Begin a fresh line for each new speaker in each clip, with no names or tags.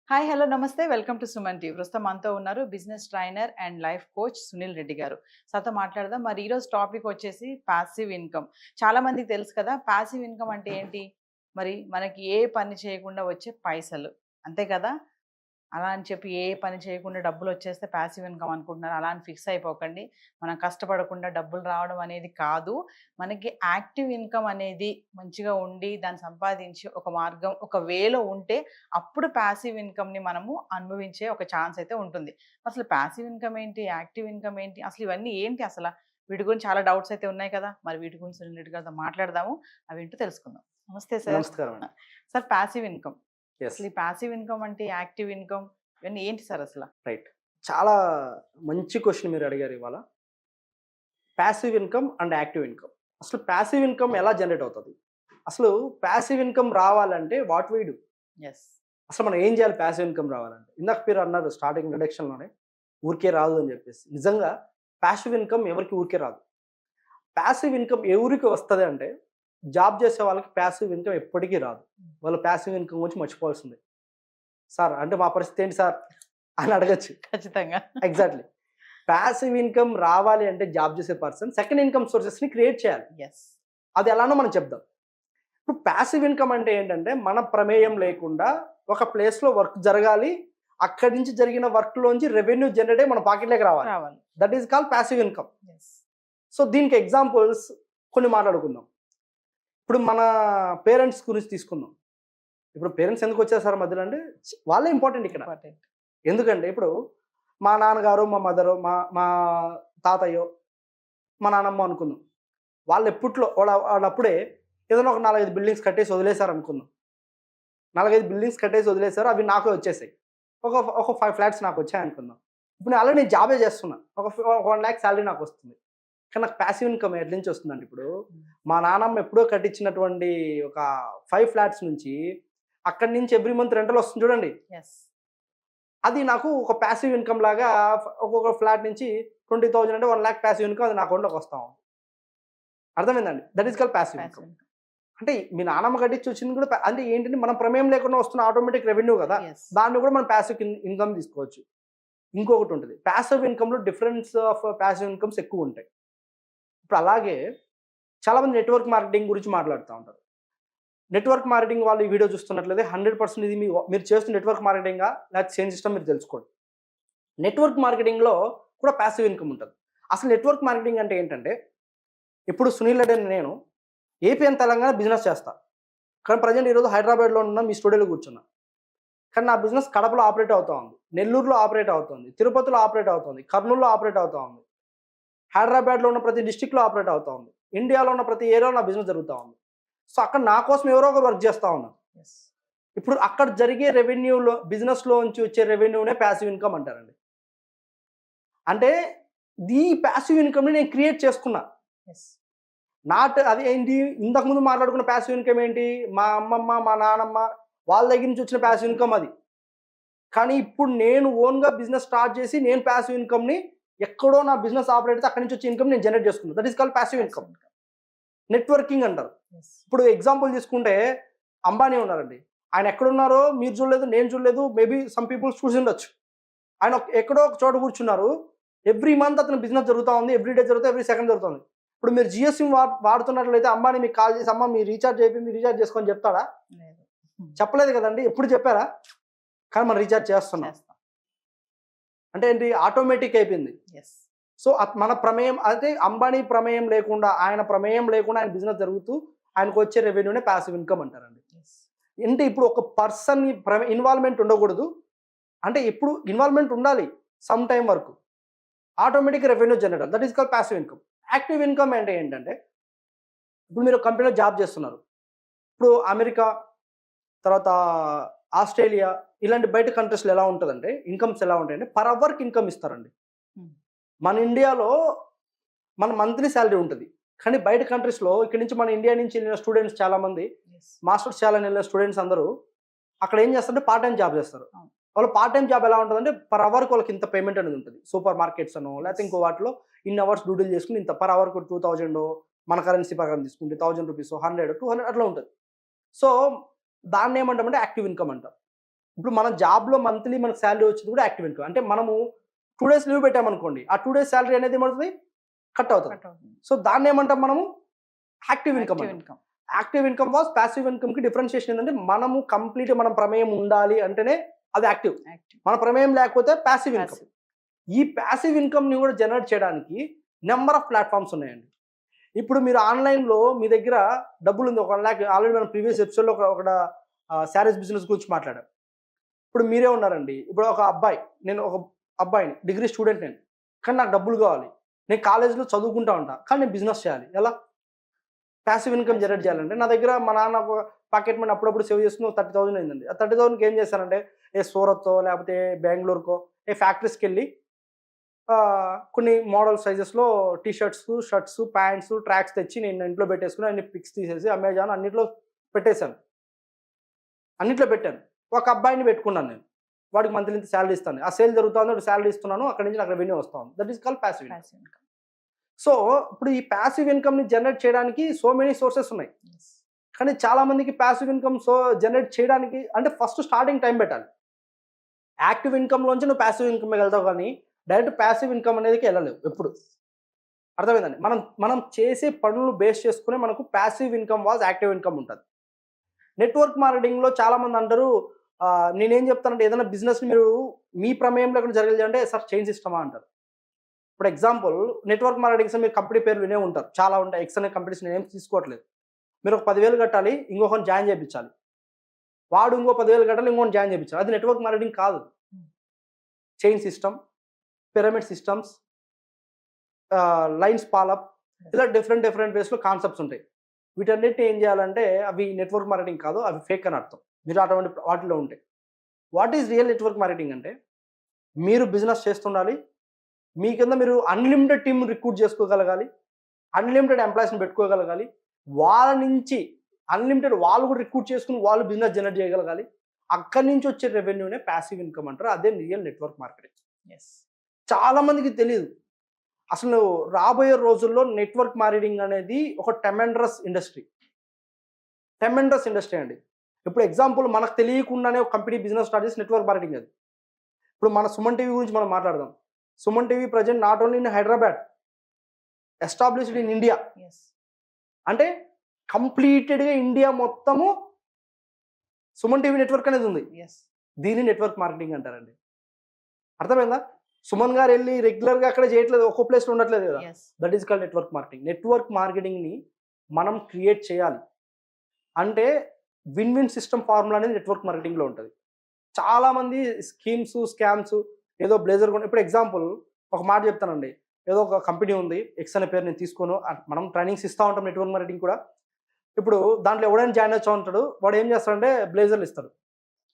Hi hello నమస్తే welcome to Suman TV. ప్రస్తుతం మనతో ఉన్నారు business trainer and life coach Sunil Reddy గారు. సార్తో మాట్లాడదాం. మరి ఈరోజు టాపిక్ వచ్చేసి పాసివ్ ఇన్కమ్. చాలా మందికి తెలుసు కదా, పాసివ్ ఇన్కమ్ అంటే ఏంటి? మరి మనకి ఏ పని చేయకుండా వచ్చే పైసలు, అంతే కదా? అలా అని చెప్పి ఏ పని చేయకుండా డబ్బులు వచ్చేస్తే ప్యాసివ్ ఇన్కమ్ అనుకుంటున్నారు. అలా అని ఫిక్స్ అయిపోకండి. మనం కష్టపడకుండా డబ్బులు రావడం అనేది కాదు. మనకి యాక్టివ్ ఇన్కమ్ అనేది మంచిగా ఉండి దాన్ని సంపాదించి ఒక మార్గం, ఒక వేలో ఉంటే అప్పుడు ప్యాసివ్ ఇన్కమ్‌ని మనము అనుభవించే ఒక ఛాన్స్ అయితే ఉంటుంది. అసలు ప్యాసివ్ ఇన్కమ్ ఏంటి? యాక్టివ్ ఇన్కమ్ ఏంటి? అసలు ఇవన్నీ ఏంటి అసల? వీటి గురించి చాలా డౌట్స్ అయితే ఉన్నాయి కదా! మరి వీటి గురించి రిలేటెడ్ గాతో మాట్లాడదాము. అవేంటో తెలుసుకుందాం. నమస్తే సార్.
నమస్కారం అండి.
Sir, passive income.
యెస్.
అసలు ఈ పాసివ్ ఇన్కమ్ అంటే యాక్టివ్ ఇన్కమ్ ఇవన్నీ ఏంటి సార్ అసల?
రైట్. చాలా మంచి క్వెషన్ మీరు అడిగారు ఇవాళ. Passive income and active income. అసలు పాసివ్ ఇన్కమ్ ఎలా జనరేట్ అవుతది? అసలు పాసివ్ ఇన్కమ్ రావాలంటే వాట్ వి డు?
యెస్.
అసలు మనం ఏం చేయాలి పాసివ్ ఇన్కమ్ రావాలంటే? ఇందాక మీరు అన్నారు స్టార్టింగ్ ఇంట్రడక్షన్‌లోనే ఊరికే రాదు అని చెప్పేసి. నిజంగా పాసివ్ ఇన్కమ్ ఎవరికీ ఊరికే రాదు. పాసివ్ ఇన్కమ్ ఎవరికి వస్తది అంటే జాబ్ చేసే వాళ్ళకి పాసివ్ ఇన్కమ్ ఎప్పటికీ రాదు. వాళ్ళు పాసివ్ ఇన్కమ్ గురించి మర్చిపోవాల్సిందే. సార్ అంటే మా పరిస్థితి ఏంటి సార్ అని అడగొచ్చు.
ఖచ్చితంగా.
ఎగ్జాక్ట్‌లీ. పాసివ్ ఇన్కమ్ రావాలి అంటే జాబ్ చేసే పర్సన్ సెకండ్ ఇన్కమ్ సోర్సెస్‌ని క్రియేట్ చేయాలి.
యెస్.
అది ఎలానో మనం చెప్దాం. ఇప్పుడు పాసివ్ ఇన్కమ్ అంటే ఏంటంటే మన ప్రమేయం లేకుండా ఒక ప్లేస్‌లో వర్క్ జరగాలి. అక్కడి నుంచి జరిగిన వర్క్‌లోంచి రెవెన్యూ జనరేట్ అయ్యి మన పాకెట్‌లోకి రావాలి.
రావాలి.
That is called passive income.
Yes.
So దీనికి ఎగ్జాంపుల్స్ కొన్ని మాట్లాడుకుందాం. ఇప్పుడు మన పేరెంట్స్ గురించి తీసుకుందాం. ఇప్పుడు పేరెంట్స్ ఎందుకు వచ్చారు సార్ మధ్యలో అంటే వాళ్ళే ఇంపార్టెంట్ ఇక్కడ.
ఇంపార్టెంట్.
ఎందుకంటే ఇప్పుడు మా నాన్నగారు, మా మదరు, మా తాతయ్యో, మా నానమ్మ అనుకుందాం. వాళ్ళు ఎప్పట్లో వాళ్ళప్పుడే ఏదైనా ఒక 4, 5 బిల్డింగ్స్ కట్టేసి వదిలేసారు అనుకుందాం. 4, 5 బిల్డింగ్స్ కట్టేసి వదిలేసారు. అవి నాకే వచ్చేసాయి. ఒక 5 ఫ్లాట్స్ నాకొచ్చాయి అనుకుందాం. ఇప్పుడు నేను ఆల్రెడీ జాబే చేస్తున్నా. ఒక 1,00,000 సాలరీ నాకొస్తుంది. కానీ నాకు పాసివ్ ఇన్కమ్ ఎట్ల నుంచి వస్తుందంటే ఇప్పుడు మా నానమ్మ ఎప్పుడో కట్టించినటువంటి ఒక 5 ఫ్లాట్స్ నుంచి అక్కడి నుంచి ఎవ్రీ మంత్ రెంటల్ వస్తుంది చూడండి.
యెస్.
అది నాకు ఒక పాసివ్ ఇన్కమ్ లాగా ఒక్కొక్క ఫ్లాట్ నుంచి 20,000 అంటే 1,00,000 పాసివ్ ఇన్కమ్ అది నా అకౌంట్‌లోకి వస్తా ఉంది. అర్థమైందండి? That is called passive
passive
income.
Income.
అంటే మీ నానమ్మ కట్టించి వచ్చింది కూడా అంటే ఏంటంటే మనం ప్రమేయం లేకుండా వస్తున్న ఆటోమేటిక్ రెవెన్యూ కదా!
యెస్.
దాన్ని కూడా మనం పాసివ్ ఇన్కమ్ తీసుకోవచ్చు. ఇంకొకటి ఉంటది. పాసివ్ ఇన్కమ్‌లో డిఫరెన్స్ ఆఫ్ పాసివ్ ఇన్కమ్స్ ఎక్కువుంటాయి. ఇప్పుడు అలాగే చాలామంది నెట్వర్క్ మార్కెటింగ్ గురించి మాట్లాడుతా ఉంటారు. నెట్వర్క్ మార్కెటింగ్ వాళ్ళు ఈ వీడియో చూస్తున్నట్లయితే 100% ఇది మీరు చేస్తున్న నెట్వర్క్ మార్కెటింగా లేకపోతే సేమ్ సిస్టమ్ మీరు తెలుసుకోండి. నెట్వర్క్ మార్కెటింగ్‌లో కూడా పాసివ్ ఇన్కమ్ ఉంటది. అసలు నెట్వర్క్ మార్కెటింగ్ అంటే ఏంటంటే, ఇప్పుడు సునీల్ రెడ్డి అని నేను ఏపీ అండ్ తెలంగాణ బిజినెస్ చేస్తా. కానీ ప్రెజెంట్ ఈరోజు హైదరాబాద్‌లో ఉన్న మీ స్టూడియోలో కూర్చున్నా. కానీ నా బిజినెస్ కడపలో ఆపరేట్ అవుతా ఉంది. నెల్లూరులో ఆపరేట్ అవుతుంది. తిరుపతిలో ఆపరేట్ అవుతుంది. కర్నూలులో ఆపరేట్ అవుతా ఉంది. హైదరాబాద్‌లో ఉన్న ప్రతి డిస్ట్రిక్ట్‌లో ఆపరేట్ అవుతా ఉంది. ఇండియాలో ఉన్న ప్రతి ఏరియాలో నా బిజినెస్ జరుగుతా ఉంది. సో, అక్కడ నా కోసం ఎవరో ఒకరు వర్క్ చేస్తా ఉన్నారు.
యెస్.
ఇప్పుడు అక్కడ జరిగే రెవెన్యూలో బిజినెస్‌లోంచి వచ్చే రెవెన్యూనే పాసివ్ ఇన్కమ్ అంటారండి. అంటే ఈ పాసివ్ ఇన్కమ్‌ని నేను క్రియేట్ చేసుకున్నా.
యెస్.
అది ఏంటి ఇంతకుముందు మాట్లాడుకున్న పాసివ్ ఇన్కమ్ ఏంటి? మా అమ్మమ్మ, మా నానమ్మ వాళ్ళ దగ్గర నుంచి వచ్చిన పాసివ్ ఇన్కమ్ అది. కానీ ఇప్పుడు నేను ఓన్‌గా బిజినెస్ స్టార్ట్ చేసి నేను పాసివ్ ఇన్కమ్‌ని ఎక్కడో నా బిజినెస్ ఆపరేట్ అయితే అక్కడి నుంచి వచ్చే ఇన్కమ్ నేను జనరేట్ చేసుకున్నా. That is called passive income. Networking అంటారు.
యెస్.
ఇప్పుడు ఎగ్జాంపుల్ తీసుకుంటే అంబానీ ఉన్నారండి. ఆయన ఎక్కడున్నారో మీరు చూడలేదు, నేను చూడలేదు. మేబీ సమ్ పీపుల్స్ చూసుండొచ్చు. ఆయన ఎక్కడో ఒక చోట కూర్చున్నారు. ఎవ్రీ మంత్ అతని బిజినెస్ జరుగుతా ఉంది. ఎవ్రీ డే జరుగుతుంది. ఎవ్రీ సెకండ్ జరుగుతుంది. ఇప్పుడు మీరు జియో సిమ్ వాడుతున్నట్లయితే అంబానీ మీకు కాల్ చేసి అమ్మ మీరు రీచార్జ్ అయిపోయింది, రీచార్జ్ చేసుకోని చెప్తాడా?
లేదు.
చెప్పలేదు కదండీ. ఎప్పుడు చెప్పారా? కానీ మనం రీచార్జ్ చేస్తున్నాం.
చేస్తాం.
అంటే ఏంటి ఆటోమేటిక్ అయిపోయింది.
యెస్.
సో, మన ప్రమేయం అయితే అంబానీ ప్రమేయం లేకుండా, ఆయన ప్రమేయం లేకుండా ఆయన బిజినెస్ జరుగుతూ ఆయనకొచ్చే రెవెన్యూనే పాసివ్ ఇన్కమ్ అంటారండి.
యెస్.
అంటే ఇప్పుడు ఒక పర్సన్ ఇన్వాల్వ్‌మెంట్ ఉండకూడదు. అంటే ఎప్పుడు ఇన్వాల్వ్‌మెంట్ ఉండాలి సమ్ టైమ్ వరకు. Automatic revenue generator that is called passive income. Active income అంటే ఏంటంటే, ఇప్పుడు మీరు కంపెనీలో జాబ్ చేస్తున్నారు. ఇప్పుడు అమెరికా, తర్వాత ఆస్ట్రేలియా ఇలాంటి బయట కంట్రీస్‌లో ఎలా ఉంటదంటే, ఇన్కమ్స్ ఎలా ఉంటాయంటే పర్ అవర్‌కి ఇన్కమ్ ఇస్తారండి.
హ్మ్.
మన ఇండియాలో మన మంత్లీ సాలరీ ఉంటది. కానీ బయట కంట్రీస్‌లో ఇక్కడి నుంచి మన ఇండియా నుంచి ఎళ్ళిన స్టూడెంట్స్ చాలామంది
యెస్.
మాస్టర్స్ చేయాలని ఎళ్ళిన స్టూడెంట్స్ అందరూ అక్కడ ఏం చేస్తారంటే పార్ట్ టైమ్ జాబ్ చేస్తారు.
అవును.
వాళ్ళు పార్ట్ టైమ్ జాబ్ ఎలా ఉంటదంటే పర్ అవర్‌కి వాళ్ళకి ఇంత పేమెంట్ అనేది ఉంటది. సూపర్ మార్కెట్స్ అనో లేకపోతే ఇంకో వాటిలో ఇన్ని అవర్స్ డ్యూటీలు చేసుకొని ఇంత పర్ అవర్‌కి 2000 మన కరెన్సీ ప్రకారం తీసుకుంటే రూ. 1000 100, 200 అట్లా ఉంటది. సో, దాన్నేమంటామంటే యాక్టివ్ ఇన్కమ్ అంటాం. ఇప్పుడు మన జాబ్లో మంత్లీ మనకు శాలరీ వచ్చింది కూడా యాక్టివ్ ఇన్కమ్. అంటే మనము 2 days లీవ్ పెట్టామనుకోండి, ఆ 2 days శాలరీ అనేది ఏమవుతుంది, కట్ అవుతుంది. సో దాన్ని ఏమంటాం మనము, active income. Active income was passive income కి డిఫరెన్షియేషన్ ఏంటంటే, మనము కంప్లీట్ మన ప్రమేయం ఉండాలి అంటేనే అది యాక్టివ్, మన ప్రమేయం లేకపోతే ప్యాసివ్ ఇన్కమ్. ఈ ప్యాసివ్ ఇన్కమ్ ని కూడా జనరేట్ చేయడానికి నెంబర్ ఆఫ్ ప్లాట్ఫామ్స్ ఉన్నాయండి. ఇప్పుడు మీరు ఆన్లైన్లో మీ దగ్గర డబ్బులు ఉంది, 1 lakh, ఆల్రెడీ మనం ప్రీవియస్ ఎపిసోడ్లో ఒక శారీస్ బిజినెస్ గురించి మాట్లాడాం. ఇప్పుడు మీరే ఉన్నారండి, ఇప్పుడు ఒక అబ్బాయి, నేను ఒక అబ్బాయిని, డిగ్రీ స్టూడెంట్ నేను, కానీ నాకు డబ్బులు కావాలి, నేను కాలేజీలో చదువుకుంటా ఉంటా, కానీ నేను బిజినెస్ చేయాలి. ఎలా ప్యాసివ్ ఇన్కమ్ జనరేట్ చేయాలంటే, నా దగ్గర మా నాన్న పాకెట్ మనీ అప్పుడప్పుడు సేవ్ చేసుకుని 30,000 అయిందండి. ఆ 30,000కి ఏం చేశానంటే, సూరత్తో లేకపోతే బెంగళూరుకో ఫ్యాక్టరీస్కి వెళ్ళి కొన్ని మోడల్ సైజెస్లో టీషర్ట్స్, షర్ట్స్, ప్యాంట్స్, ట్రాక్స్ తెచ్చి నేను ఇంట్లో పెట్టేసుకుని అన్ని పిక్స్ తీసేసి అమెజాన్ అన్నిట్లో పెట్టేశాను, అన్నిట్లో పెట్టాను. ఒక అబ్బాయిని పెట్టుకున్నాను నేను, వాడికి మంత్లీ ఇంత శాలరీ ఇస్తాను, ఆ సేల్ జరుగుతుంది, ఒక శాలరీ ఇస్తున్నాను, అక్కడి నుంచి నాకు రెవెన్యూ వస్తాను. That is called passive income. So ఇప్పుడు ఈ ప్యాసివ్ ఇన్కమ్ని జనరేట్ చేయడానికి సో మెనీ సోర్సెస్ ఉన్నాయి, కానీ చాలా మందికి ప్యాసివ్ ఇన్కమ్ జనరేట్ చేయడానికి అంటే ఫస్ట్ స్టార్టింగ్ టైం పెట్టాలి. యాక్టివ్ ఇన్కమ్లోంచి నువ్వు ప్యాసివ్ ఇన్కమ్ వెళ్తావు, కానీ డైరెక్ట్ ప్యాసివ్ ఇన్కమ్ అనేదికి వెళ్ళలేవు ఎప్పుడు. అర్థమైందండి? మనం చేసే పనులు బేస్ చేసుకునే మనకు passive income was active income ఉంటుంది. నెట్వర్క్ మార్కెటింగ్లో చాలామంది అంటారు, నేనేం చెప్తానంటే, ఏదైనా బిజినెస్ని మీరు మీ ప్రమేయంలో ఎక్కడ జరగాలి అంటే, సార్ చైన్ సిస్టమా అంటారు. ఇప్పుడు ఎగ్జాంపుల్, నెట్వర్క్ మార్కెటింగ్స్ మీరు కంపెనీ పేరు వినే ఉంటారు, చాలా ఉంటాయి. ఎక్స్ అనే కంపెనీస్ నేను ఏం తీసుకోవట్లేదు. మీరు ఒక 10,000 కట్టాలి, ఇంకొకరిని జాయిన్ చేయించాలి, వాడు ఇంకో 10,000 కట్టాలి, ఇంకొకరిని జాయిన్ చేయించాలి. అది నెట్వర్క్ మార్కెటింగ్ కాదు. Chain system, pyramid systems, lines పాలప్, ఇలా డిఫరెంట్ వేస్లో కాన్సెప్ట్స్ ఉంటాయి. వీటన్నిటిని ఏం చేయాలంటే, అవి నెట్వర్క్ మార్కెటింగ్ కాదు, అవి ఫేక్ అని అర్థం. మీరు అటువంటి వాటిలో ఉంటాయి. What is real network marketing అంటే, మీరు బిజినెస్ చేస్తుండాలి, మీ కింద మీరు అన్లిమిటెడ్ టీమ్ రిక్రూట్ చేసుకోగలగాలి, అన్లిమిటెడ్ ఎంప్లాయీస్ని పెట్టుకోగలగాలి, వాళ్ళ నుంచి అన్లిమిటెడ్ వాళ్ళు కూడా రిక్రూట్ చేసుకుని వాళ్ళు బిజినెస్ జనరేట్ చేయగలగాలి. అక్కడి నుంచి వచ్చే రెవెన్యూనే ప్యాసివ్ ఇన్కమ్ అంటారు. అదే రియల్ నెట్వర్క్ మార్కెటింగ్. చాలా మందికి తెలియదు. అసలు రాబోయే రోజుల్లో నెట్వర్క్ మార్కెటింగ్ అనేది ఒక టెమెండరస్ ఇండస్ట్రీ అండి. ఇప్పుడు ఎగ్జాంపుల్, మనకు తెలియకుండానే ఒక కంపెనీ బిజినెస్ స్టార్ట్ చేసి నెట్వర్క్ మార్కెటింగ్ అది. ఇప్పుడు మన సుమన్ టీవీ గురించి మనం మాట్లాడదాం. Suman TV present not only in Hyderabad, established in India. అంటే కంప్లీటెడ్గా ఇండియా మొత్తము సుమన్ టీవీ నెట్వర్క్ అనేది ఉంది. దీన్ని నెట్వర్క్ మార్కెటింగ్ అంటారండి. అర్థమైందా? సుమన్ గారు వెళ్ళి రెగ్యులర్గా అక్కడ చేయట్లేదు, ఒక్కో ప్లేస్లో ఉండట్లేదు కదా. That is called network marketing. Network మార్కెటింగ్ని మనం క్రియేట్ చేయాలి అంటే విన్ విన్ సిస్టమ్ ఫార్ములా అనేది నెట్వర్క్ మార్కెటింగ్లో ఉంటుంది. చాలామంది స్కీమ్స్, స్కామ్స్, ఏదో బ్లేజర్ కొను. ఇప్పుడు ఎగ్జాంపుల్ ఒక మాట చెప్తానండి, ఏదో ఒక కంపెనీ ఉంది, ఎక్స్ అనే పేరు నేను తీసుకోను, మనం ట్రైనింగ్స్ ఇస్తూ ఉంటాం నెట్వర్క్ మార్కెటింగ్ కూడా. ఇప్పుడు దాంట్లో ఎవడైనా జాయిన్ వచ్చా ఉంటాడు, వాడు ఏం చేస్తాడంటే బ్లేజర్లు ఇస్తాడు,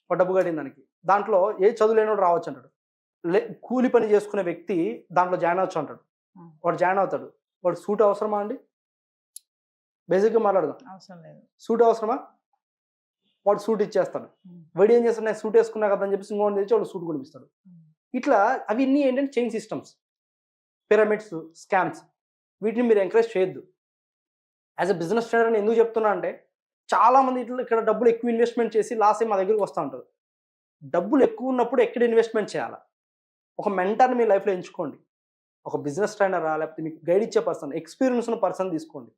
వాడు డబ్బు కట్టిన దానికి. దాంట్లో ఏ చదువు లేనివాడు రావచ్చు అంటాడు. కూలి పని చేసుకునే వ్యక్తి దాంట్లో జాయిన్ అవచ్చు అంటాడు, వాడు జాయిన్ అవుతాడు. వాడు సూట్ అవసరమా అండి? బేసిక్గా మాట్లాడదాం,
అవసరం లేదు.
సూట్ అవసరమా? వాడు సూట్ ఇచ్చేస్తాడు. వాడు ఏం చేస్తాడు, నేను సూట్ వేసుకున్నా కదా అని చెప్పేసి ఇంకోటి తెచ్చి వాడు సూట్ కొనిపిస్తాడు. ఇట్లా అవి ఇన్ని ఏంటంటే చైన్ సిస్టమ్స్, పిరమిడ్స్, స్కామ్స్. వీటిని మీరు ఎంకరేజ్ చేయొద్దు. యాజ్ ఎ బిజినెస్ ట్రైనర్ అని ఎందుకు చెప్తున్నా అంటే, చాలామంది ఇట్లా ఇక్కడ డబ్బులు ఎక్కువ ఇన్వెస్ట్మెంట్ చేసి లాస్ అయ్యి మా దగ్గరికి వస్తూ ఉంటారు. డబ్బులు ఎక్కువ ఉన్నప్పుడు ఎక్కడ ఇన్వెస్ట్మెంట్ చేయాలా? ఒక మెంటర్ని మీ లైఫ్లో ఎంచుకోండి. ఒక బిజినెస్ ట్రైనరా, లేకపోతే మీకు గైడ్ ఇచ్చే పర్సన్, ఎక్స్పీరియన్స్ ఉన్న పర్సన్ తీసుకోండి.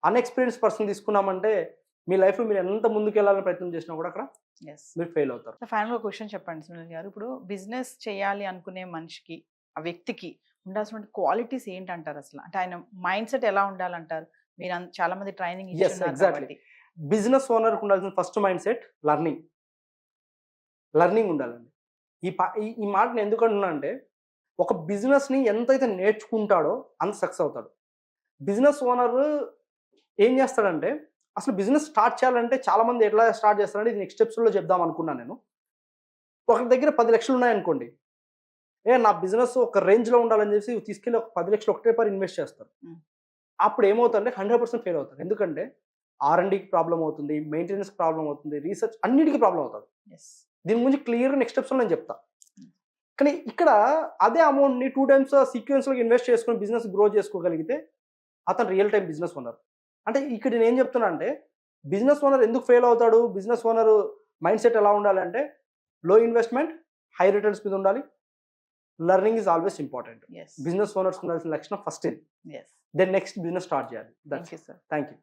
అన్ఎక్స్పీరియన్స్ పర్సన్ తీసుకున్నామంటే మీ లైఫ్లో మీరు ఎంత ముందుకు వెళ్ళాలని ప్రయత్నం చేసినా కూడా అక్కడ మీరు ఫెయిల్ అవుతారు.
ఫైనల్గా క్వశ్చన్ చెప్పండి సునీల్ గారు. ఇప్పుడు బిజినెస్ చేయాలి అనుకునే మనిషికి, ఆ వ్యక్తికి ఉండాల్సిన క్వాలిటీస్ ఏంటంటారు అసలు? అంటే ఆయన మైండ్ సెట్ ఎలా ఉండాలంటారు? మీరు చాలా మంది ట్రైనింగ్
ఎగ్జాక్ట్లీ. బిజినెస్ ఓనర్కి ఉండాల్సిన ఫస్ట్ మైండ్ సెట్ లర్నింగ్ ఉండాలండి. ఈ మాటను ఎందుకు అంటున్నా అంటే, ఒక బిజినెస్ని ఎంతైతే నేర్చుకుంటాడో అంత సక్సెస్ అవుతాడు. బిజినెస్ ఓనర్ ఏం చేస్తాడంటే, అసలు బిజినెస్ స్టార్ట్ చేయాలంటే చాలామంది ఎట్లా స్టార్ట్ చేస్తారంటే, ఇది నెక్స్ట్ ఎపిసోడ్లో చెప్దాం అనుకున్నాను నేను. ఒకరి దగ్గర 10 లక్షలు ఉన్నాయనుకోండి, నా బిజినెస్ ఒక రేంజ్లో ఉండాలని చెప్పి తీసుకెళ్ళి ఒక 10 లక్షలు ఒకటే పారి ఇన్వెస్ట్ చేస్తారు. అప్పుడు ఏమవుతుందంటే 100% ఫెయిల్ అవుతారు. ఎందుకంటే R&Dకి ప్రాబ్లం అవుతుంది, మెయింటెనెన్స్కి ప్రాబ్లం అవుతుంది, రీసెర్చ్ అన్నిటికీ ప్రాబ్లం అవుతుంది. దీని గురించి క్లియర్గా నెక్స్ట్ ఎపిసోడ్లో నేను చెప్తా. కానీ ఇక్కడ అదే అమౌంట్ని 2 times సీక్వెన్స్లో ఇన్వెస్ట్ చేసుకుని బిజినెస్ గ్రో చేసుకోగలిగితే అతను రియల్ టైం బిజినెస్ ఓనర్. అంటే ఇక్కడ నేను ఏం చెప్తున్నా అంటే, బిజినెస్ ఓనర్ ఎందుకు ఫెయిల్ అవుతాడు, బిజినెస్ ఓనర్ మైండ్ సెట్ ఎలా ఉండాలంటే లో ఇన్వెస్ట్మెంట్ హై రిటర్న్స్ మీద ఉండాలి. Learning is always important.
Yes
business owners ఉండాల్సిన లక్షణం ఫస్ట్ ఇది.
Yes
then next business start చేయాలి.
Thank you sir.
Thank you.